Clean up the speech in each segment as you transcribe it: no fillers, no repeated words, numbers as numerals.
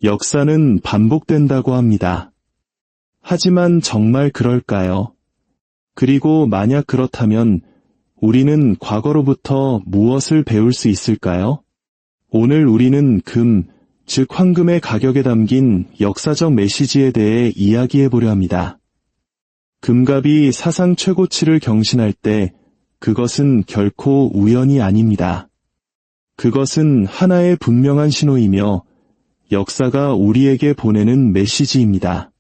역사는 반복된다고 합니다. 하지만 정말 그럴까요? 그리고 만약 그렇다면 우리는 과거로부터 무엇을 배울 수 있을까요? 오늘 우리는 금, 즉 황금의 가격에 담긴 역사적 메시지에 대해 이야기해 보려 합니다. 금값이 사상 최고치를 경신할 때 그것은 결코 우연이 아닙니다. 그것은 하나의 분명한 신호이며 역사가 우리에게 보내는 메시지입니다.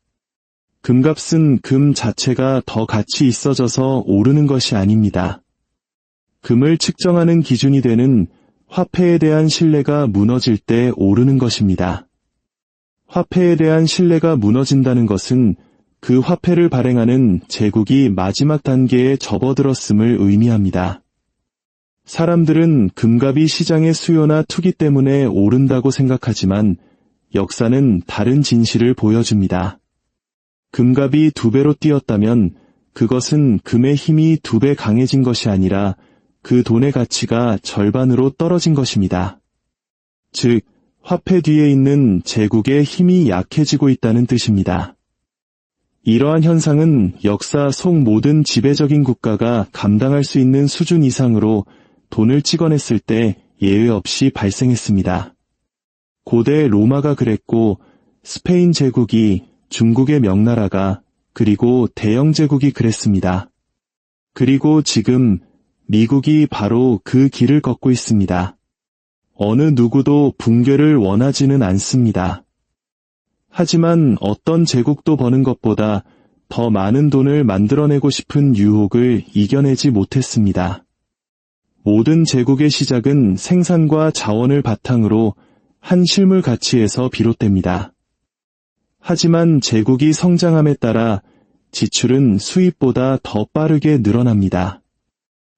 금값은 금 자체가 더 가치 있어져서 오르는 것이 아닙니다. 금을 측정하는 기준이 되는 화폐에 대한 신뢰가 무너질 때 오르는 것입니다. 화폐에 대한 신뢰가 무너진다는 것은 그 화폐를 발행하는 제국이 마지막 단계에 접어들었음을 의미합니다. 사람들은 금값이 시장의 수요나 투기 때문에 오른다고 생각하지만 역사는 다른 진실을 보여줍니다. 금값이 2배로 뛰었다면 그것은 금의 힘이 2배 강해진 것이 아니라 그 돈의 가치가 절반으로 떨어진 것입니다. 즉, 화폐 뒤에 있는 제국의 힘이 약해지고 있다는 뜻입니다. 이러한 현상은 역사 속 모든 지배적인 국가가 감당할 수 있는 수준 이상으로 돈을 찍어냈을 때 예외 없이 발생했습니다. 고대 로마가 그랬고 스페인 제국이, 중국의 명나라가, 그리고 대영 제국이 그랬습니다. 그리고 지금 미국이 바로 그 길을 걷고 있습니다. 어느 누구도 붕괴를 원하지는 않습니다. 하지만 어떤 제국도 버는 것보다 더 많은 돈을 만들어내고 싶은 유혹을 이겨내지 못했습니다. 모든 제국의 시작은 생산과 자원을 바탕으로 한 실물 가치에서 비롯됩니다. 하지만 제국이 성장함에 따라 지출은 수입보다 더 빠르게 늘어납니다.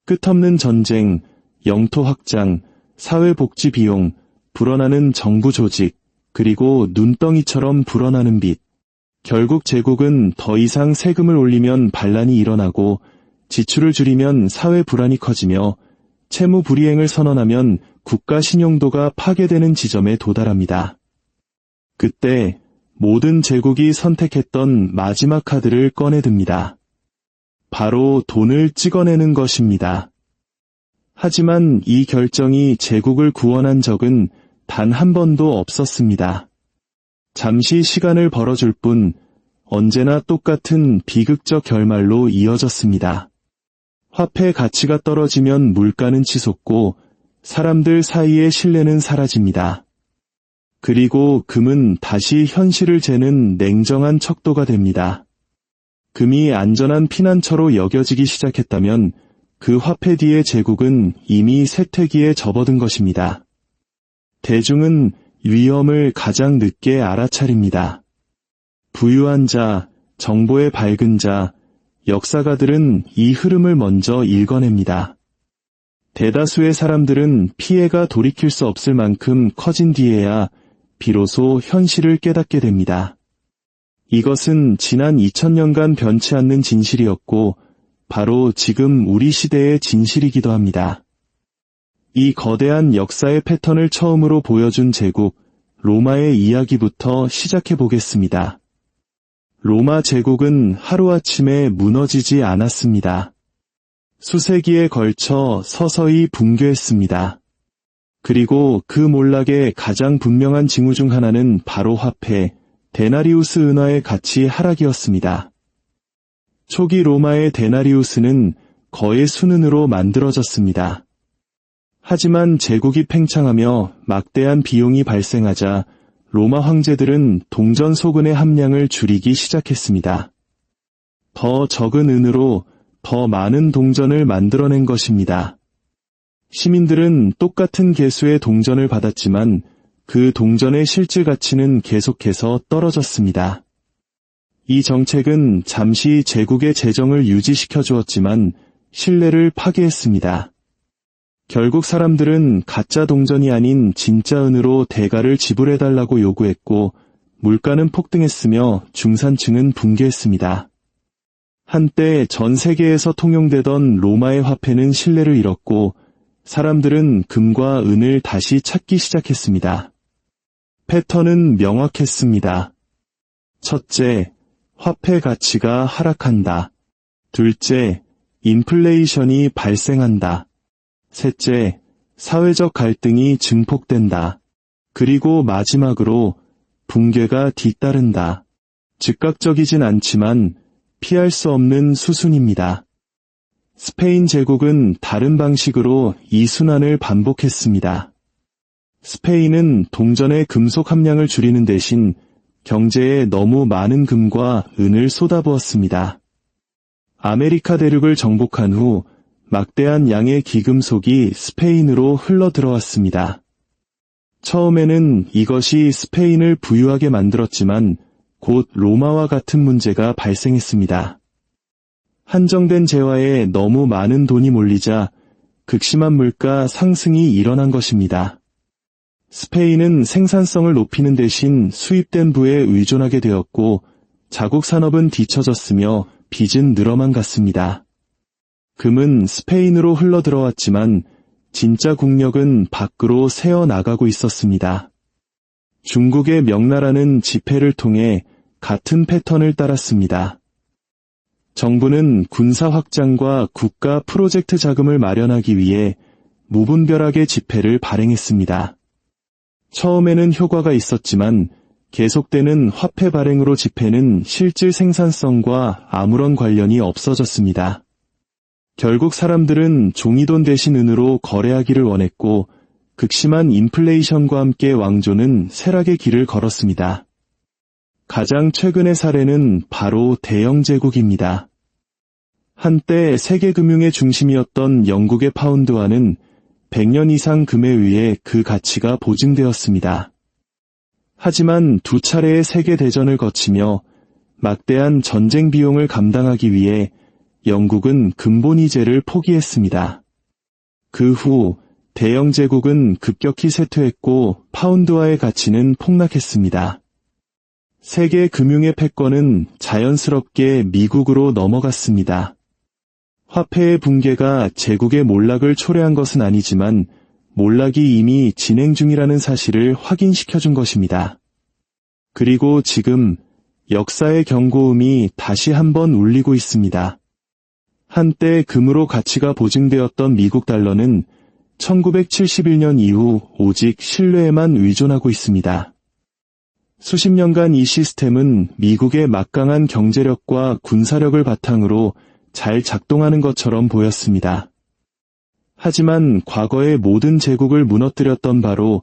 끝없는 전쟁, 영토 확장, 사회복지 비용, 불어나는 정부 조직, 그리고 눈덩이처럼 불어나는 빚. 결국 제국은 더 이상 세금을 올리면 반란이 일어나고 지출을 줄이면 사회 불안이 커지며 채무 불이행을 선언하면 국가 신용도가 파괴되는 지점에 도달합니다. 그때 모든 제국이 선택했던 마지막 카드를 꺼내듭니다. 바로 돈을 찍어내는 것입니다. 하지만 이 결정이 제국을 구원한 적은 단 한 번도 없었습니다. 잠시 시간을 벌어줄 뿐 언제나 똑같은 비극적 결말로 이어졌습니다. 화폐 가치가 떨어지면 물가는 치솟고 사람들 사이의 신뢰는 사라집니다. 그리고 금은 다시 현실을 재는 냉정한 척도가 됩니다. 금이 안전한 피난처로 여겨지기 시작했다면 그 화폐 뒤의 제국은 이미 쇠퇴기에 접어든 것입니다. 대중은 위험을 가장 늦게 알아차립니다. 부유한 자, 정보의 밝은 자, 역사가들은 이 흐름을 먼저 읽어냅니다. 대다수의 사람들은 피해가 돌이킬 수 없을 만큼 커진 뒤에야 비로소 현실을 깨닫게 됩니다. 이것은 지난 2000년간 변치 않는 진실이었고 바로 지금 우리 시대의 진실이기도 합니다. 이 거대한 역사의 패턴을 처음으로 보여준 제국, 로마의 이야기부터 시작해 보겠습니다. 로마 제국은 하루아침에 무너지지 않았습니다. 수세기에 걸쳐 서서히 붕괴했습니다. 그리고 그 몰락의 가장 분명한 징후 중 하나는 바로 화폐, 데나리우스 은화의 가치 하락이었습니다. 초기 로마의 데나리우스는 거의 순은으로 만들어졌습니다. 하지만 제국이 팽창하며 막대한 비용이 발생하자 로마 황제들은 동전 소근의 함량을 줄이기 시작했습니다. 더 적은 은으로 더 많은 동전을 만들어낸 것입니다. 시민들은 똑같은 개수의 동전을 받았지만 그 동전의 실질 가치는 계속해서 떨어졌습니다. 이 정책은 잠시 제국의 재정을 유지시켜 주었지만 신뢰를 파괴했습니다. 결국 사람들은 가짜 동전이 아닌 진짜 은으로 대가를 지불해달라고 요구했고 물가는 폭등했으며 중산층은 붕괴했습니다. 한때 전 세계에서 통용되던 로마의 화폐는 신뢰를 잃었고 사람들은 금과 은을 다시 찾기 시작했습니다. 패턴은 명확했습니다. 첫째, 화폐 가치가 하락한다. 둘째, 인플레이션이 발생한다. 셋째, 사회적 갈등이 증폭된다. 그리고 마지막으로 붕괴가 뒤따른다. 즉각적이진 않지만 피할 수 없는 수순입니다. 스페인 제국은 다른 방식으로 이 순환을 반복했습니다. 스페인은 동전의 금속 함량을 줄이는 대신 경제에 너무 많은 금과 은을 쏟아부었습니다. 아메리카 대륙을 정복한 후 막대한 양의 기금속이 스페인으로 흘러들어왔습니다. 처음에는 이것이 스페인을 부유하게 만들었지만 곧 로마와 같은 문제가 발생했습니다. 한정된 재화에 너무 많은 돈이 몰리자 극심한 물가 상승이 일어난 것입니다. 스페인은 생산성을 높이는 대신 수입된 부에 의존하게 되었고 자국 산업은 뒤처졌으며 빚은 늘어만 갔습니다. 금은 스페인으로 흘러들어왔지만 진짜 국력은 밖으로 새어나가고 있었습니다. 중국의 명나라는 지폐를 통해 같은 패턴을 따랐습니다. 정부는 군사 확장과 국가 프로젝트 자금을 마련하기 위해 무분별하게 지폐를 발행했습니다. 처음에는 효과가 있었지만 계속되는 화폐 발행으로 지폐는 실질 생산성과 아무런 관련이 없어졌습니다. 결국 사람들은 종이돈 대신 은으로 거래하기를 원했고 극심한 인플레이션과 함께 왕조는 쇠락의 길을 걸었습니다. 가장 최근의 사례는 바로 대영제국입니다. 한때 세계 금융의 중심이었던 영국의 파운드화는 100년 이상 금에 의해 그 가치가 보증되었습니다. 하지만 두 차례의 세계대전을 거치며 막대한 전쟁 비용을 감당하기 위해 영국은 금본위제를 포기했습니다. 그 후 대영제국은 급격히 쇠퇴했고 파운드화의 가치는 폭락했습니다. 세계 금융의 패권은 자연스럽게 미국으로 넘어갔습니다. 화폐의 붕괴가 제국의 몰락을 초래한 것은 아니지만 몰락이 이미 진행 중이라는 사실을 확인시켜준 것입니다. 그리고 지금 역사의 경고음이 다시 한번 울리고 있습니다. 한때 금으로 가치가 보증되었던 미국 달러는 1971년 이후 오직 신뢰에만 의존하고 있습니다. 수십 년간 이 시스템은 미국의 막강한 경제력과 군사력을 바탕으로 잘 작동하는 것처럼 보였습니다. 하지만 과거의 모든 제국을 무너뜨렸던 바로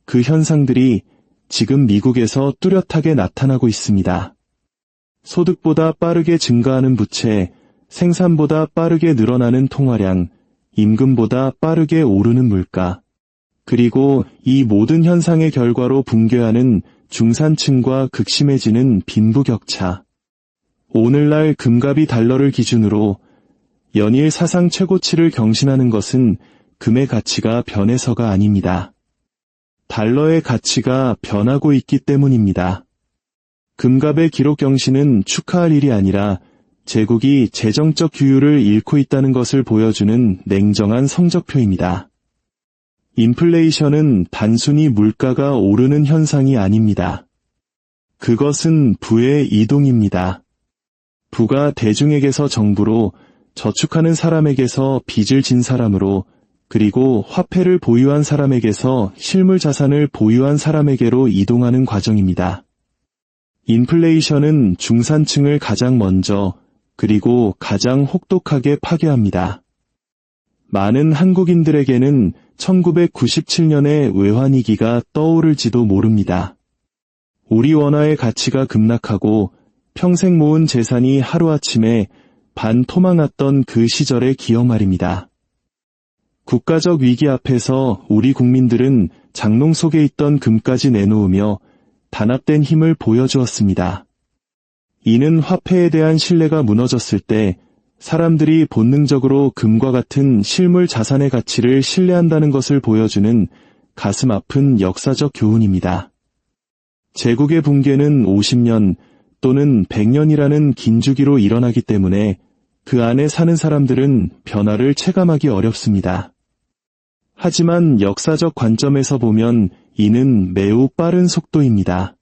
그 현상들이 지금 미국에서 뚜렷하게 나타나고 있습니다. 소득보다 빠르게 증가하는 부채, 생산보다 빠르게 늘어나는 통화량, 임금보다 빠르게 오르는 물가, 그리고 이 모든 현상의 결과로 붕괴하는 중산층과 극심해지는 빈부격차. 오늘날 금값이 달러를 기준으로 연일 사상 최고치를 경신하는 것은 금의 가치가 변해서가 아닙니다. 달러의 가치가 변하고 있기 때문입니다. 금값의 기록 경신은 축하할 일이 아니라 제국이 재정적 규율을 잃고 있다는 것을 보여주는 냉정한 성적표입니다. 인플레이션은 단순히 물가가 오르는 현상이 아닙니다. 그것은 부의 이동입니다. 부가 대중에게서 정부로, 저축하는 사람에게서 빚을 진 사람으로, 그리고 화폐를 보유한 사람에게서 실물 자산을 보유한 사람에게로 이동하는 과정입니다. 인플레이션은 중산층을 가장 먼저, 그리고 가장 혹독하게 파괴합니다. 많은 한국인들에게는 1997년의 외환위기가 떠오를지도 모릅니다. 우리 원화의 가치가 급락하고 평생 모은 재산이 하루아침에 반토막났던 그 시절의 기억 말입니다. 국가적 위기 앞에서 우리 국민들은 장롱 속에 있던 금까지 내놓으며 단합된 힘을 보여주었습니다. 이는 화폐에 대한 신뢰가 무너졌을 때 사람들이 본능적으로 금과 같은 실물 자산의 가치를 신뢰한다는 것을 보여주는 가슴 아픈 역사적 교훈입니다. 제국의 붕괴는 50년 또는 100년이라는 긴 주기로 일어나기 때문에 그 안에 사는 사람들은 변화를 체감하기 어렵습니다. 하지만 역사적 관점에서 보면 이는 매우 빠른 속도입니다.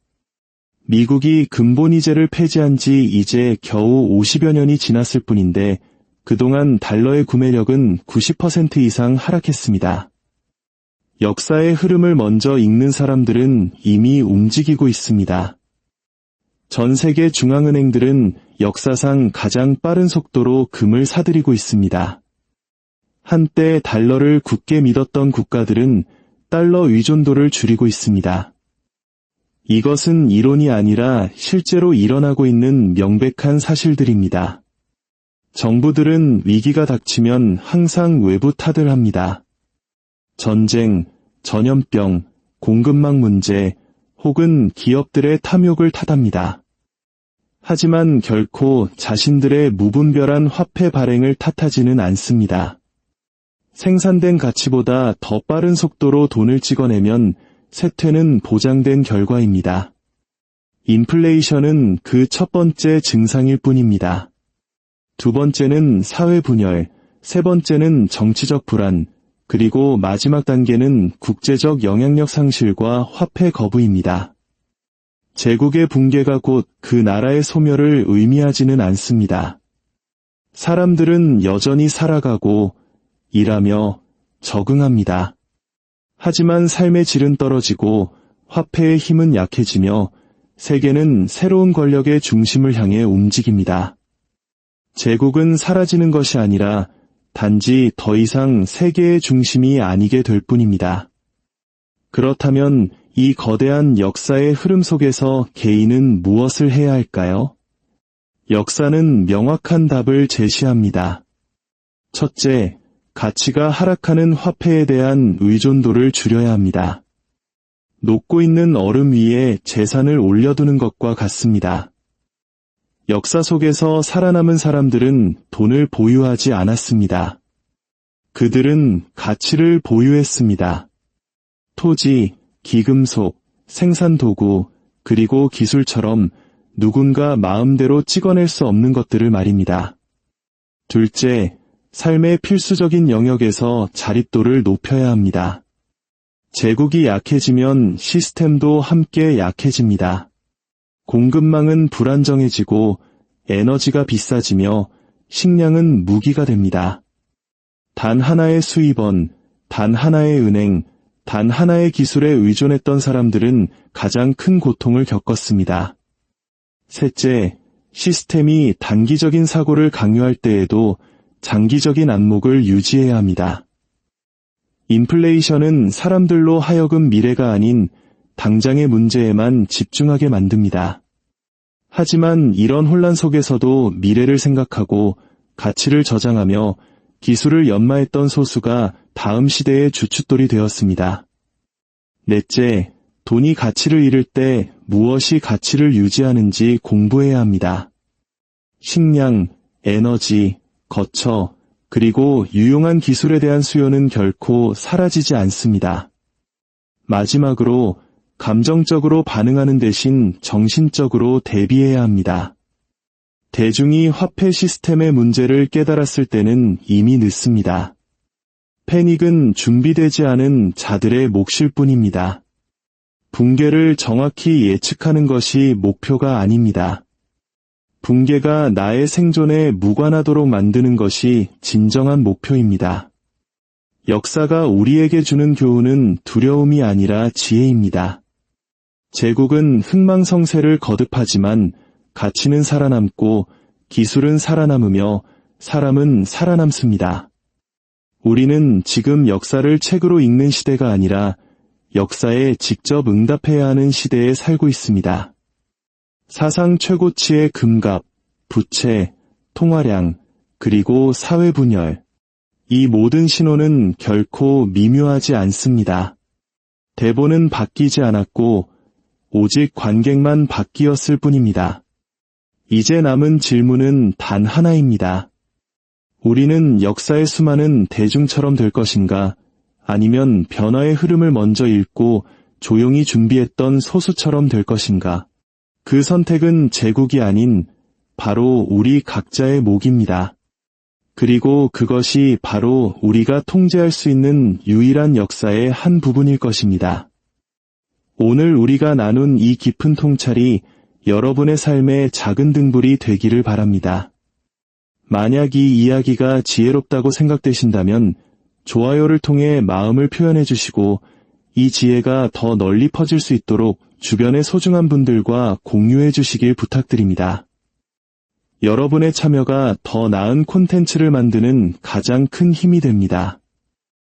미국이 근본위제를 폐지한 지 이제 겨우 50여 년이 지났을 뿐인데 그동안 달러의 구매력은 90% 이상 하락했습니다. 역사의 흐름을 먼저 읽는 사람들은 이미 움직이고 있습니다. 전 세계 중앙은행들은 역사상 가장 빠른 속도로 금을 사들이고 있습니다. 한때 달러를 굳게 믿었던 국가들은 달러 의존도를 줄이고 있습니다. 이것은 이론이 아니라 실제로 일어나고 있는 명백한 사실들입니다. 정부들은 위기가 닥치면 항상 외부 탓을 합니다. 전쟁, 전염병, 공급망 문제, 혹은 기업들의 탐욕을 탓합니다. 하지만 결코 자신들의 무분별한 화폐 발행을 탓하지는 않습니다. 생산된 가치보다 더 빠른 속도로 돈을 찍어내면 쇠퇴는 보장된 결과입니다. 인플레이션은 그 첫 번째 증상일 뿐입니다. 두 번째는 사회 분열, 세 번째는 정치적 불안, 그리고 마지막 단계는 국제적 영향력 상실과 화폐 거부입니다. 제국의 붕괴가 곧 그 나라의 소멸을 의미하지는 않습니다. 사람들은 여전히 살아가고 일하며 적응합니다. 하지만 삶의 질은 떨어지고 화폐의 힘은 약해지며 세계는 새로운 권력의 중심을 향해 움직입니다. 제국은 사라지는 것이 아니라 단지 더 이상 세계의 중심이 아니게 될 뿐입니다. 그렇다면 이 거대한 역사의 흐름 속에서 개인은 무엇을 해야 할까요? 역사는 명확한 답을 제시합니다. 첫째, 가치가 하락하는 화폐에 대한 의존도를 줄여야 합니다. 녹고 있는 얼음 위에 재산을 올려두는 것과 같습니다. 역사 속에서 살아남은 사람들은 돈을 보유하지 않았습니다. 그들은 가치를 보유했습니다. 토지, 기금속, 생산도구, 그리고 기술처럼 누군가 마음대로 찍어낼 수 없는 것들을 말입니다. 둘째, 삶의 필수적인 영역에서 자립도를 높여야 합니다. 제국이 약해지면 시스템도 함께 약해집니다. 공급망은 불안정해지고 에너지가 비싸지며 식량은 무기가 됩니다. 단 하나의 수입원, 단 하나의 은행, 단 하나의 기술에 의존했던 사람들은 가장 큰 고통을 겪었습니다. 셋째, 시스템이 단기적인 사고를 강요할 때에도 장기적인 안목을 유지해야 합니다. 인플레이션은 사람들로 하여금 미래가 아닌 당장의 문제에만 집중하게 만듭니다. 하지만 이런 혼란 속에서도 미래를 생각하고 가치를 저장하며 기술을 연마했던 소수가 다음 시대의 주춧돌이 되었습니다. 넷째, 돈이 가치를 잃을 때 무엇이 가치를 유지하는지 공부해야 합니다. 식량, 에너지, 거처, 그리고 유용한 기술에 대한 수요는 결코 사라지지 않습니다. 마지막으로 감정적으로 반응하는 대신 정신적으로 대비해야 합니다. 대중이 화폐 시스템의 문제를 깨달았을 때는 이미 늦습니다. 패닉은 준비되지 않은 자들의 몫일 뿐입니다. 붕괴를 정확히 예측하는 것이 목표가 아닙니다. 붕괴가 나의 생존에 무관하도록 만드는 것이 진정한 목표입니다. 역사가 우리에게 주는 교훈은 두려움이 아니라 지혜입니다. 제국은 흥망성쇠를 거듭하지만 가치는 살아남고 기술은 살아남으며 사람은 살아남습니다. 우리는 지금 역사를 책으로 읽는 시대가 아니라 역사에 직접 응답해야 하는 시대에 살고 있습니다. 사상 최고치의 금값, 부채, 통화량, 그리고 사회 분열. 이 모든 신호는 결코 미묘하지 않습니다. 대본은 바뀌지 않았고 오직 관객만 바뀌었을 뿐입니다. 이제 남은 질문은 단 하나입니다. 우리는 역사의 수많은 대중처럼 될 것인가, 아니면 변화의 흐름을 먼저 읽고 조용히 준비했던 소수처럼 될 것인가. 그 선택은 제국이 아닌 바로 우리 각자의 몫입니다. 그리고 그것이 바로 우리가 통제할 수 있는 유일한 역사의 한 부분일 것입니다. 오늘 우리가 나눈 이 깊은 통찰이 여러분의 삶의 작은 등불이 되기를 바랍니다. 만약 이 이야기가 지혜롭다고 생각되신다면 좋아요를 통해 마음을 표현해 주시고 이 지혜가 더 널리 퍼질 수 있도록 주변의 소중한 분들과 공유해 주시길 부탁드립니다. 여러분의 참여가 더 나은 콘텐츠를 만드는 가장 큰 힘이 됩니다.